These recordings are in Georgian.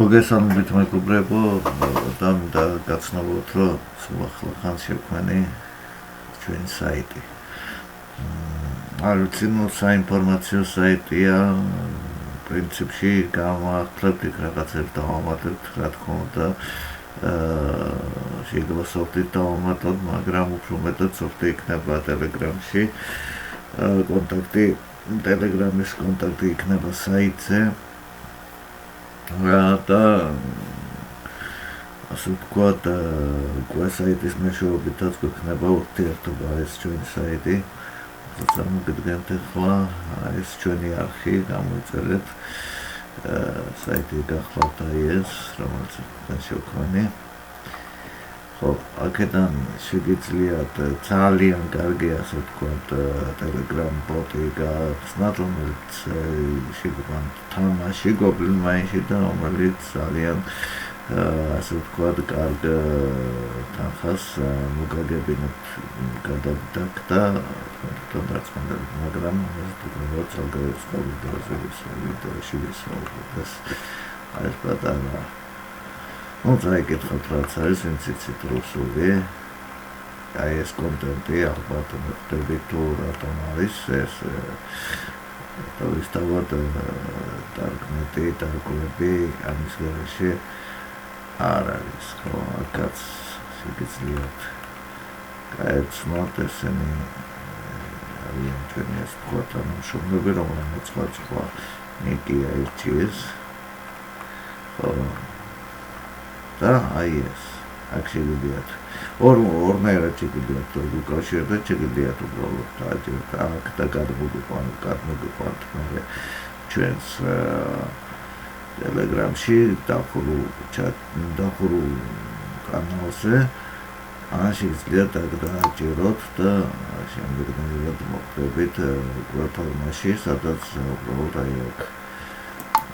მოგესალმებით მეგობრებო, და გაცნობოთ, რომ სულ ახლა ხანს შექმენი ჩვენი საიტი. არ ვიცი, საინფორმაციო საიტია, პრინციპში გამოვახლებთ იქ რაღაცებს დავამატებთ, რა თქმა უნდა, შეიძლება სოფტით დავამატოთ, მაგრამ უფრო მეტად სოფტი იქნება ტელეგრამში, ტელეგრამის კონტაქტი იქნება საიტზე. და ასე ვთქვათ, საიტის მეშვეობითაც გვექნება ურთიერთობა, ეს ჩვენი საიტი, წარმოგიდგენთ ახლა, ეს ჩვენი არხი, გამოიწერეთ, საიტი გახლავთ ეს, რომელიც შევქმნი. ხო, აქედან შეგიძლიათ ძალიან კარგი, ასე ვთქვათ, Telegram ბოტი გახსნათ, რომელიც შეგვიძლია თამაში Goblin Mine-ში და რომელიც ძალიან, ასე ვთქვათ, კარგ თანხას მოგაგებინებთ გადადაგდა, მაგრამ ეს ვიდეოში ვისაუბრებ, ეს პატარა. წაიკითხოთ, რაც არის, ვინც იცით რუსული, ეს კონტენტი, ალბათ ხვდებით თუ რატომ არის ეს, თავისთავად დარკნეტი, დარკვები, ამის გარეშე არ არის, ხო, აქაც შეგიძლიათ გაეცნოთ, ესენი არიან ჩვენი, ასე ვთქვათ, თანამშრომლები, რომელმაც სხვა ნიკი აირჩიეს, ხო, და აი ეს, აქ შეგიძლიათ ორნაირად შეგიძლიათ უკავშირდეთ, შეგიძლიათ უბრალოდ დააჭერთ აქ და გადმოგიყვანთ ჩვენს ტელეგრამში დახურულ კანალზე, შეგიძლიათ აქ დააჭეროთ და შემდეგნაირად მოხვდებით პლატფორმაში, სადაც უბრალოდ აი აქ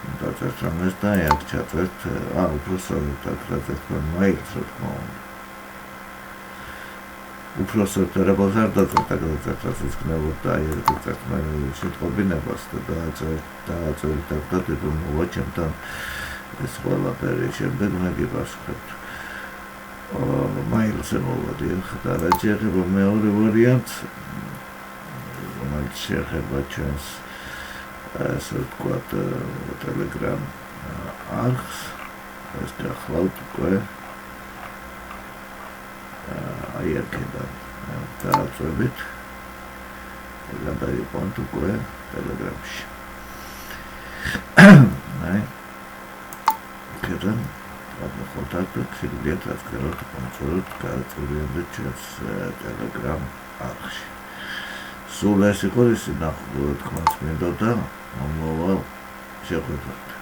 დაწერთ ამას და აქ ჩაწერთ, უფრო სწორედ აქ დაწერთ მაილს, რა თქმა უნდა. უფრო სწორედ არაფერს არ დაწერთ, აქ დაწერთ, რაც იცნებოდ და აი აქ დაწერთ შეტყობინებას და დააწერთ აქ და დედუმოვა ჩემთან ეს ყველაფერი, შემდეგ მე გიპასუხებთ. მაილზე მოვადიოთ და რაჯერება მეორე ვარიანტს, რომელიც შეეხება ჩვენს, ასე ვთქვათ, Telegram არხს, ეს გახლავთ უკვე, აი აქედან დააწვევით და გადაიყვანთ უკვე Telegramში. აი, აქედან გადმოხოთ, შეგიძლიათ რაც გქონოთ კონტროლით გააწევიებდეთ ჩვენს Telegram არხში. სულ ეს იყო, ის თქმაც მინდოდა, მომავალ შეხვედრამდე.